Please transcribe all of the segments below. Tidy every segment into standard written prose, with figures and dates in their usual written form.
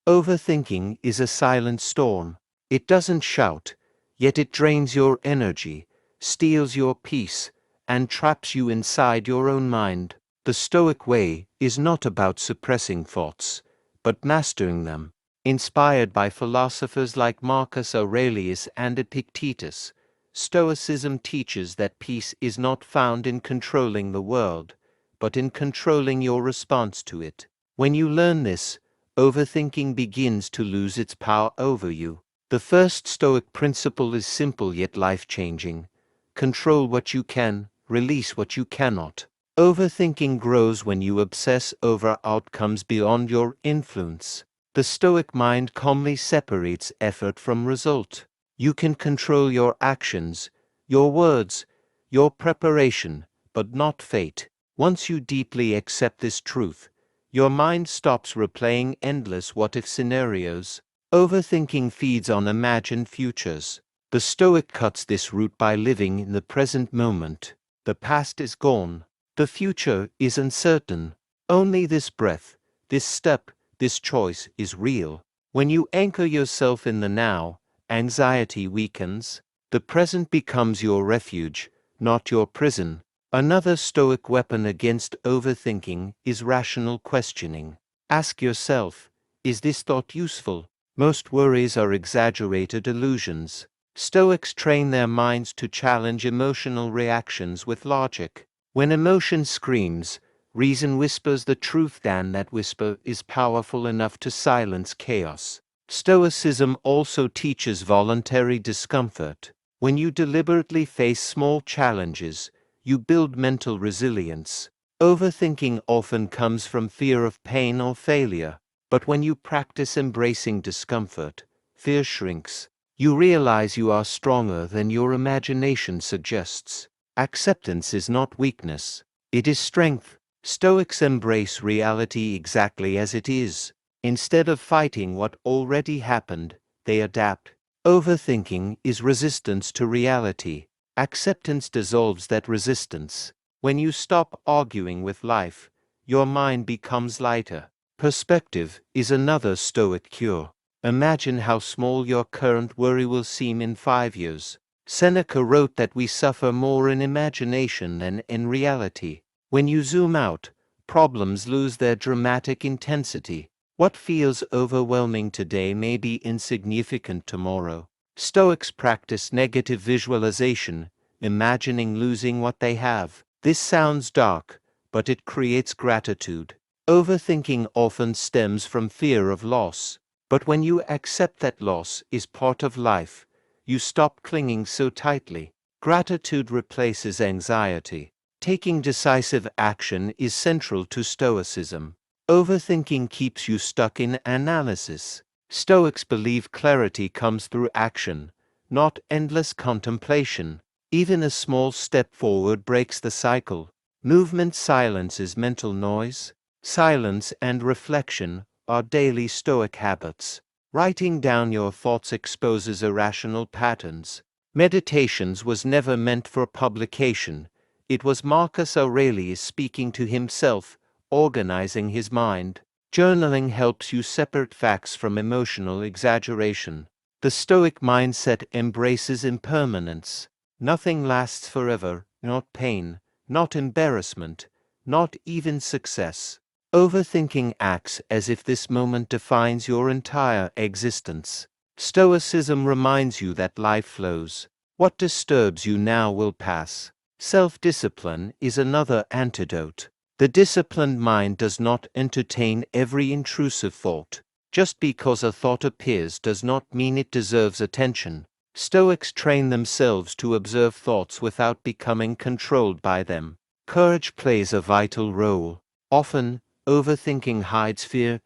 Overthinking is a silent storm. It doesn't shout, yet it drains your energy, steals your peace, and traps you inside your own mind. The Stoic way is not about suppressing thoughts, but mastering them. Inspired by philosophers like Marcus Aurelius and Epictetus, Stoicism teaches that peace is not found in controlling the world, but in controlling your response to it. When you learn this, overthinking begins to lose its power over you. The first Stoic principle is simple yet life-changing. Control what you can, release what you cannot. Overthinking grows when you obsess over outcomes beyond your influence. The Stoic mind calmly separates effort from result. You can control your actions, your words, your preparation, but not fate. Once you deeply accept this truth, your mind stops replaying endless what-if scenarios. Overthinking feeds on imagined futures. The Stoic cuts this route by living in the present moment. The past is gone. The future is uncertain. Only this breath, this step, this choice is real. When you anchor yourself in the now, anxiety weakens. The present becomes your refuge, not your prison. Another Stoic weapon against overthinking is rational questioning. Ask yourself, is this thought useful? Most worries are exaggerated illusions. Stoics train their minds to challenge emotional reactions with logic. When emotion screams, reason whispers the truth, and that whisper is powerful enough to silence chaos. Stoicism also teaches voluntary discomfort. When you deliberately face small challenges, you build mental resilience. Overthinking often comes from fear of pain or failure, but when you practice embracing discomfort, fear shrinks. You realize you are stronger than your imagination suggests. Acceptance is not weakness, it is strength. Stoics embrace reality exactly as it is. Instead of fighting what already happened, they adapt. Overthinking is resistance to reality. Acceptance dissolves that resistance. When you stop arguing with life, your mind becomes lighter. Perspective is another Stoic cure. Imagine how small your current worry will seem in 5 years. Seneca wrote that we suffer more in imagination than in reality. When you zoom out, problems lose their dramatic intensity. What feels overwhelming today may be insignificant tomorrow. Stoics practice negative visualization, imagining losing what they have. This sounds dark, but it creates gratitude. Overthinking often stems from fear of loss. But when you accept that loss is part of life, you stop clinging so tightly. Gratitude replaces anxiety. Taking decisive action is central to Stoicism. Overthinking keeps you stuck in analysis. Stoics believe clarity comes through action, not endless contemplation. Even a small step forward breaks the cycle. Movement silences mental noise. Silence and reflection are daily Stoic habits. Writing down your thoughts exposes irrational patterns. Meditations was never meant for publication. It was Marcus Aurelius speaking to himself, organizing his mind. Journaling helps you separate facts from emotional exaggeration. The Stoic mindset embraces impermanence. Nothing lasts forever, not pain, not embarrassment, not even success. Overthinking acts as if this moment defines your entire existence. Stoicism reminds you that life flows. What disturbs you now will pass. Self-discipline is another antidote. The disciplined mind does not entertain every intrusive thought. Just because a thought appears does not mean it deserves attention. Stoics train themselves to observe thoughts without becoming controlled by them. Courage plays a vital role. Often, overthinking hides fear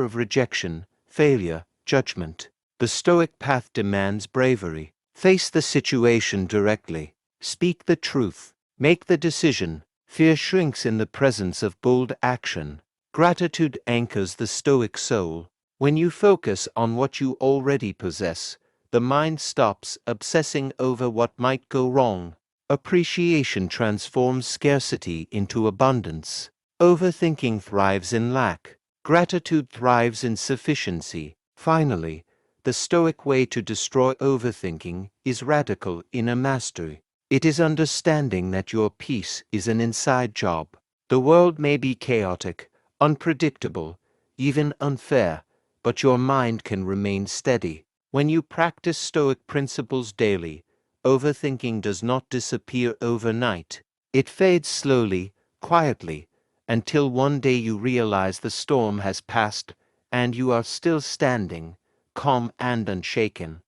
of rejection, failure, judgment. The Stoic path demands bravery. Face the situation directly. Speak the truth. Make the decision. Fear shrinks in the presence of bold action. Gratitude anchors the Stoic soul. When you focus on what you already possess, the mind stops obsessing over what might go wrong. Appreciation transforms scarcity into abundance. Overthinking thrives in lack. Gratitude thrives in sufficiency. Finally, the Stoic way to destroy overthinking is radical inner mastery. It is understanding that your peace is an inside job. The world may be chaotic, unpredictable, even unfair, but your mind can remain steady. When you practice Stoic principles daily, overthinking does not disappear overnight. It fades slowly, quietly, until one day you realize the storm has passed and you are still standing, calm and unshaken.